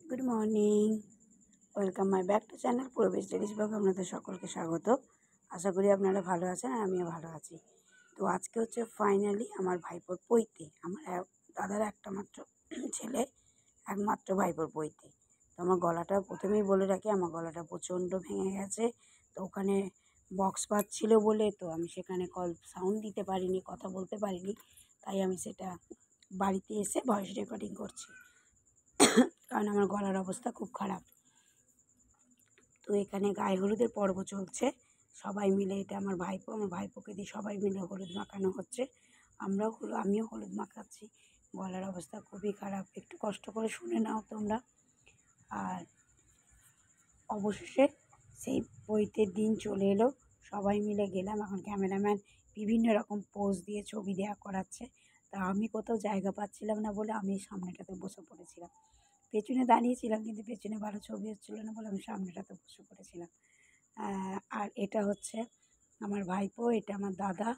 Good morning, welcome my back to channel Purabi studies ব্লগে আপনাদের সকলকে স্বাগত। আশা করি আপনারা ভালো আছেন আর আমিও ভালো আছি। তো আজকে হচ্ছে ফাইনালি আমার ভাইপোর পৈতে, আমার দাদার একটা মাত্র ছেলে, একমাত্র ভাইপোর পৈতে। তো আমার গলাটা প্রথমেই বলে রাখি, আমার গলাটা প্রচণ্ড ভেঙে গেছে। তো ওখানে বক্স বাজছিল বলে তো আমি সেখানে কল সাউন্ড দিতে পারিনি, কথা বলতে পারিনি, তাই আমি সেটা বাড়িতে এসে ভয়েস রেকর্ডিং করছি, কারণ আমার গলার অবস্থা খুব খারাপ। তো এখানে গায়ে হলুদের পর্ব চলছে, সবাই মিলে, এটা আমার ভাইপোকে দিয়ে সবাই মিলে হলুদ মাখানো হচ্ছে। আমিও হলুদ মাখাচ্ছি। গলার অবস্থা খুবই খারাপ, একটু কষ্ট করে শুনে নাও তোমরা। আর অবশেষে সেই পৈতের দিন চলে এলো, সবাই মিলে গেলাম। এখন ক্যামেরাম্যান বিভিন্ন রকম পোজ দিয়ে ছবি দেওয়া করাচ্ছে। তা আমি কোথাও জায়গা পাচ্ছিলাম না বলে আমি সামনেটাতে বসে পড়েছিলাম। পেছনে দাঁড়িয়েছিলাম কিন্তু পেছনে ভালো ছবি হচ্ছিলো না বলে আমি সামনেটাতে বসে পড়েছিলাম। আর এটা হচ্ছে আমার ভাইপো, এটা আমার দাদা,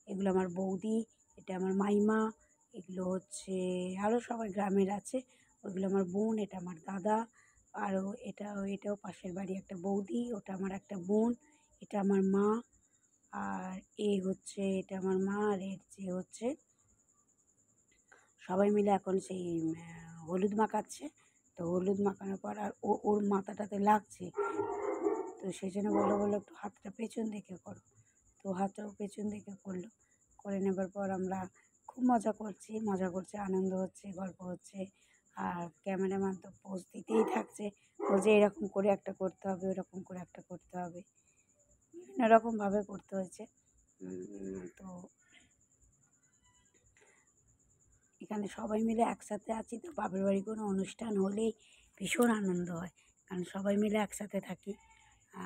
এগুলো আমার বৌদি, এটা আমার মাইমা, এগুলো হচ্ছে আরও সবাই গ্রামের আছে, ওইগুলো আমার বোন, এটা আমার দাদা, আরও এটাও পাশের বাড়ি একটা বৌদি, ওটা আমার একটা বোন, এটা আমার মা, আর এটা আমার মা, আর যে হচ্ছে সবাই মিলে এখন সেই হলুদ মাখাচ্ছে। তো হলুদ মাখানোর পর আর ওর মাথাটাতে লাগছে, তো সেই জন্য বললো একটু হাতটা পেছন দিকে করো। তো হাতটাও পেছন দিকে করলো, করে নেবার পর আমরা খুব মজা করছি, আনন্দ হচ্ছে, গল্প হচ্ছে। আর ক্যামেরাম্যান তো পোজ দিতেই থাকছে, বলছে এরকম করে একটা করতে হবে, ওরকম করে একটা করতে হবে, বিভিন্ন রকমভাবে করতে হয়েছে। তো এখানে সবাই মিলে একসাথে আছি, তো বাপের বাড়ি কোনো অনুষ্ঠান হলেই ভীষণ আনন্দ হয়, কারণ সবাই মিলে একসাথে থাকি।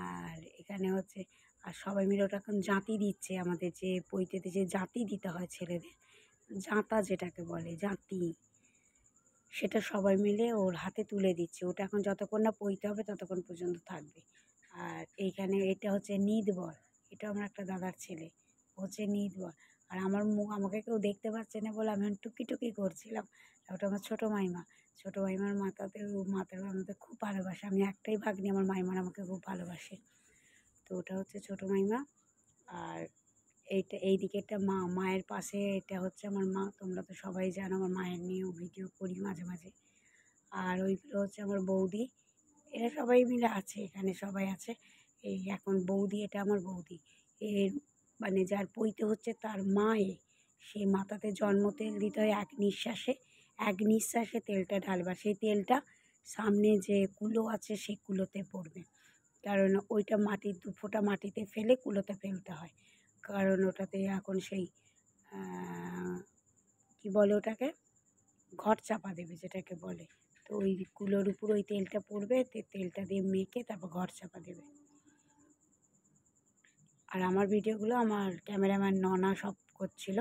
আর এখানে হচ্ছে আর সবাই মিলে ওটা এখন জাঁতি দিচ্ছে, আমাদের যে পৈতেতে যে জাঁতি দিতে হয় ছেলেদের, জাঁতা যেটাকে বলে জাঁতি, সেটা সবাই মিলে ওর হাতে তুলে দিচ্ছে। ওটা এখন যতক্ষণ না পৈতে হবে ততক্ষণ পর্যন্ত থাকবে। আর এইখানে এটা হচ্ছে নিদবর, এটা আমার একটা দাদার ছেলে, হচ্ছে নিদবর। আর আমার আমাকে কেউ দেখতে পাচ্ছে না বলে আমি টুকি টুকি করছিলাম। ওটা আমার ছোটো মাইমার মাথার আমাকে খুব ভালোবাসে, আমি একটাই ভাগ্নি, আমার মাইমার আমাকে খুব ভালোবাসে। তো ওটা হচ্ছে ছোটো মাইমা। আর এই দিকেরটা মায়ের পাশে, এটা হচ্ছে আমার মা, তোমরা তো সবাই জানো আমার মায়ের নিয়েও ভিডিও করি মাঝে মাঝে। আর ওইগুলো হচ্ছে আমার বৌদি, এরা সবাই মিলে আছে, এখানে সবাই আছে। এই এখন বৌদি, এটা আমার বৌদি, এর মানে যার পৈতে হচ্ছে তার মায়ে, সেই মাথাতে জন্ম তেল দিতে হয় এক নিঃশ্বাসে তেলটা ঢালবার, সেই তেলটা সামনে যে কুলো আছে সেই কুলোতে পড়বে, কারণ ওইটা মাটির 2 ফোঁটা মাটিতে ফেলে কুলোতে ফেলতে হয়, কারণ ওটাতে এখন সেই কী বলে ওটাকে, ঘট চাপা দেবে যেটাকে বলে। তো ওই কুলোর উপর ওই তেলটা পড়বে, তেলটা দিয়ে মেখে তারপর ঘর চাপা দেবে। আর আমার ভিডিওগুলো আমার ক্যামেরাম্যান ননা সব করছিল।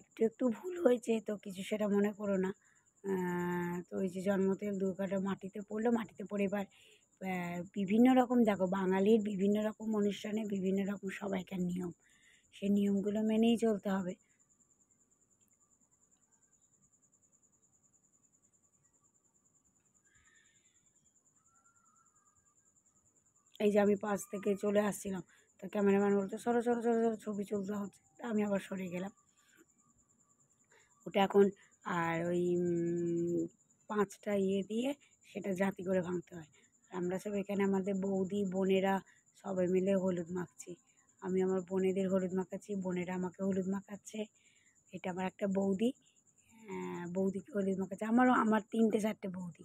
একটু ভুল হয়েছে তো কিছু সেটা মনে করো না। তো ওই যে জন্মতেল 2 কাটা মাটিতে পড়লো, মাটিতে পড়ে এবার বিভিন্ন রকম, দেখো বাঙালির বিভিন্ন রকম অনুষ্ঠানে বিভিন্ন রকম সবাইকার নিয়ম, সেই নিয়মগুলো মেনেই চলতে হবে। এই যে আমি পাশ থেকে চলে আসছিলাম, তো ক্যামেরাম্যান বলতো সরো সরো সরো সরো, ছবি তুলতে হচ্ছে, তা আমি আবার সরে গেলাম। ওটা এখন আর ওই 5টা দিয়ে সেটা জাতি করে ভাঙতে হয়। আমরা সব এখানে আমাদের বৌদি বোনেরা সবাই মিলে হলুদ মাখছি, আমি আমার বোনেদের হলুদ মাখাচ্ছি, বোনেরা আমাকে হলুদ মাখাচ্ছে। এটা আমার একটা বৌদি, বৌদিকে হলুদ মাখাচ্ছে। আমার 3টে 4টে বৌদি,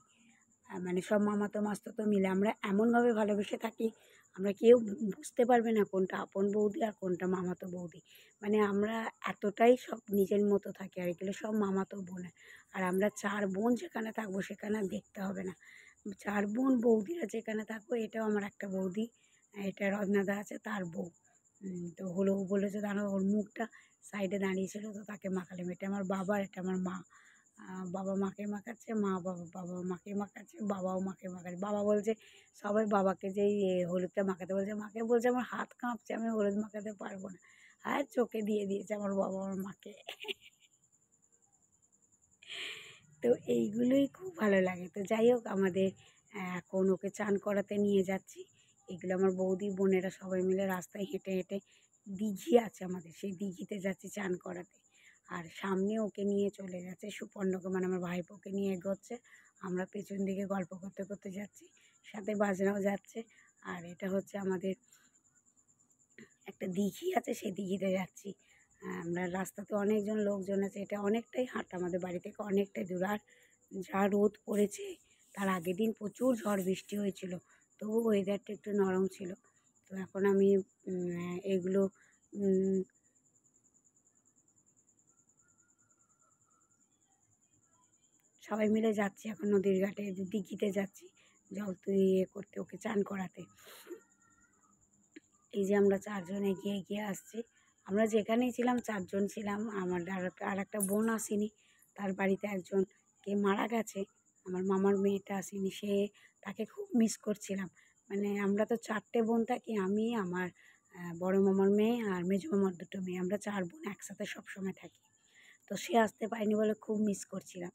মানে সব মামাতো মাস্তুতো মিলে আমরা এমনভাবে ভালোবেসে থাকি, আমরা কেউ বুঝতে পারবে না কোনটা আপন বৌদি আর কোনটা মামাতো বৌদি। মানে আমরা এতটাই সব নিজের মতো থাকি, আর এগুলো সব মামাতো বোনের। আর আমরা 4 বোন যেখানে থাকবো সেখানে দেখতে হবে না, 4 বোন বৌদিরা যেখানে থাকবো, এটাও আমার একটা বৌদি, এটা রত্নাদা আছে তার বউ। তো বলেছে দাঁড়াও, ওর মুখটা সাইডে দাঁড়িয়েছিল তো তাকে মাখালাম। এটা আমার বাবা, এটা আমার মা। বাবা মাকে মাখাচ্ছে, বাবা মাকে মাখাচ্ছে, বাবাও মাকে মাখাচ্ছে। বাবা বলছে, সবাই বাবাকে যেই হলুদটা মাখাতে বলছে, মাকে বলছে আমার হাত কাঁপছে, আমি হলুদ মাখাতে পারবো না। আর চোখে দিয়ে দিয়েছে আমার বাবা আমার মাকে। তো এইগুলোই খুব ভালো লাগে। তো যাই হোক, আমাদের এখন ওকে চান করাতে নিয়ে যাচ্ছি। এগুলো আমার বৌদি বোনেরা সবাই মিলে রাস্তায় হেঁটে হেঁটে, দিঘি আছে আমাদের, সেই দিঘিতে যাচ্ছি চান করাতে। আর সামনে ওকে নিয়ে চলে যাচ্ছে সুপর্ণকে, মানে আমার ভাইপোকে নিয়ে এগোচ্ছে। আমরা পেছন দিকে গল্প করতে করতে যাচ্ছি, সাথে বাজনাও যাচ্ছে। আর এটা হচ্ছে আমাদের একটা দিঘি আছে, সেই দিঘিতে যাচ্ছি। আমরা রাস্তাতে অনেকজন লোকজন আছে, এটা অনেকটাই হাঁটা আমাদের বাড়ি থেকে, অনেকটাই দূর। আর যা রোদ পড়েছে, তার আগের দিন প্রচুর ঝড় বৃষ্টি হয়েছিল, তবু ওয়েদারটা একটু নরম ছিল। তো এখন আমি এগুলো সবাই মিলে যাচ্ছি এখন নদীর ঘাটে, দিঘিতে যাচ্ছি জল ইয়ে করতে, ওকে চান করাতে। এই যে আমরা 4 জন এগিয়ে এগিয়ে আসছি। আমরা যেখানেই ছিলাম 4 জন ছিলাম। আমার আর একটা বোন আসেনি, তার বাড়িতে একজন কে মারা গেছে, আমার মামার মেয়েটা আসেনি। তাকে খুব মিস করছিলাম। মানে আমরা তো 4টে বোন থাকি, আমি, আমার বড় মামার মেয়ে আর মেজো মামার 2টো মেয়ে, আমরা 4 বোন একসাথে সবসময় থাকি। তো সে আসতে পারেনি বলে খুব মিস করছিলাম।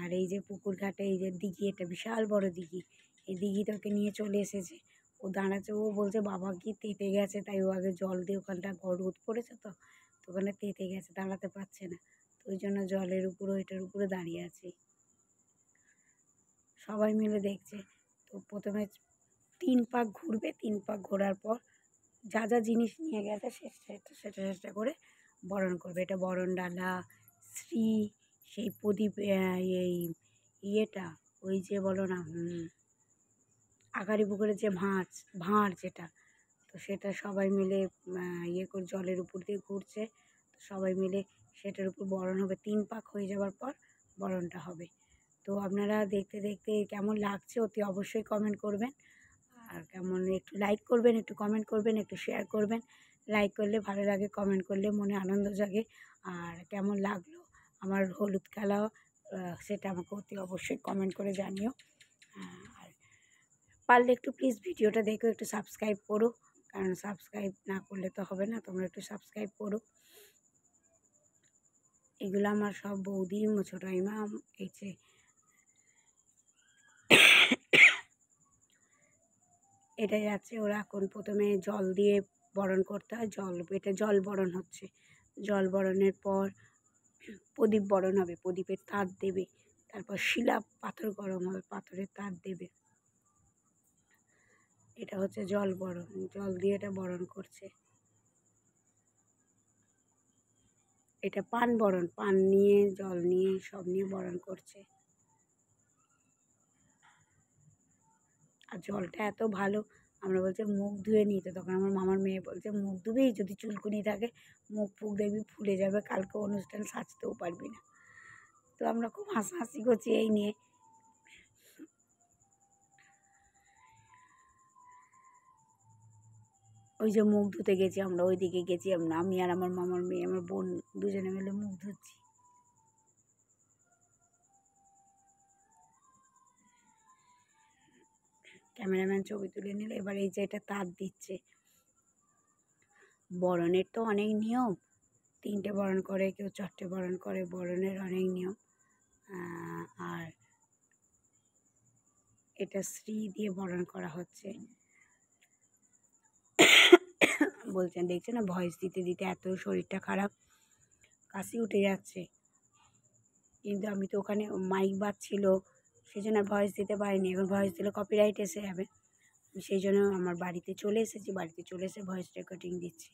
আর এই যে পুকুর ঘাটে, এই যে দিঘি, এটা বিশাল বড় দিঘি, এই দিঘিতে ওকে নিয়ে চলে এসেছে। ও দাঁড়াচ্ছে, ও বলছে বাবা কি তেতে গেছে, তাই ও আগে জল দিয়ে, ওখানটা রোদ পড়েছে তো, তো ওখানে তেতে গেছে, দাঁড়াতে পারছে না, তো ওই জন্য জলের উপরে, ওইটার উপরে দাঁড়িয়ে আছে। সবাই মিলে দেখছে। তো প্রথমে 3 পাক ঘুরবে, 3 পাক ঘোরার পর যা যা জিনিস নিয়ে গেছে সেটা করে বরণ করবে। এটা বরণ ডালা, শ্রী, সেই প্রদীপ, এই ইয়েটা, ওই যে বলো না, আগাড়ি পুকুরের যে ভাঁড় যেটা, তো সেটা সবাই মিলে ইয়ে করে জলের উপর দিয়ে ঘুরছে। তো সবাই মিলে সেটার উপর বরণ হবে, 3 পাক হয়ে যাওয়ার পর বরণটা হবে। তো আপনারা দেখতে দেখতে কেমন লাগছে অতি অবশ্যই কমেন্ট করবেন। আর কেমন, একটু লাইক করবেন, একটু কমেন্ট করবেন, একটু শেয়ার করবেন। লাইক করলে ভালো লাগে, কমেন্ট করলে মনে আনন্দ জাগে। আর কেমন লাগলো আমার হলুদ খেলা, সেটা আমাকে অতি অবশ্যই কমেন্ট করে জানিও। আর পারলে একটু প্লিজ ভিডিওটা দেখো, একটু সাবস্ক্রাইব করো, কারণ সাবস্ক্রাইব না করলে তো হবে না, তোমরা একটু সাবস্ক্রাইব করো। এগুলো আমার সব বৌদি, ছোটাইমা, এই যে এটা যাচ্ছে। ওরা এখন প্রথমে জল দিয়ে বরণ করতে হয়, এটা জল বরণ হচ্ছে। জল বরণের পর প্রদীপ বরণ হবে, প্রদীপের তার দেবে, তারপর শিলা পাথর গরম হবে, পাথরের তার দেবে। এটা হচ্ছে জল বরণ, জল দিয়ে এটা বরণ করছে। এটা পান বরণ, পান নিয়ে, জল নিয়ে, সব নিয়ে বরণ করছে। আর জলটা এত ভালো, আমরা বলছে মুখ ধুয়ে নিতে, তখন আমার মামার মেয়ে বলছে মুখ ধুবি, যদি চুলকুনি থাকে মুখ ফুক দেখবি ফুলে যাবে, কালকে অনুষ্ঠান সাজতেও পারবি না। তো আমরা খুব হাসাহাসি করছি এই নিয়ে। ওই যে মুখ ধুতে গেছি আমরা, ওই দিকে গেছি আমরা, আমি আর আমার মামার মেয়ে, আমার বোন, দুজনে মিলে মুখ ধুচ্ছি। ক্যামেরাম্যান ছবি তুলে নিল। এবার এই যে এটা তার দিচ্ছে। বরণের তো অনেক নিয়ম, 3টে বরণ করে, কেউ 4টে বরণ করে, বরণের অনেক নিয়ম। আর এটা শ্রী দিয়ে বরণ করা হচ্ছে। বলছেন, দেখছে না, ভয়েস দিতে দিতে এত শরীরটা খারাপ, কাশি উঠে যাচ্ছে। কিন্তু আমি তো ওখানে মাইক বাজছিল, সেই জন্য আর ভয়েস দিতে পারিনি। এখন ভয়েস দিলে কপিরাইট এসে যাবে, সেই জন্য আমার বাড়িতে চলে এসেছি, বাড়িতে চলে এসে ভয়েস রেকর্ডিং দিচ্ছি।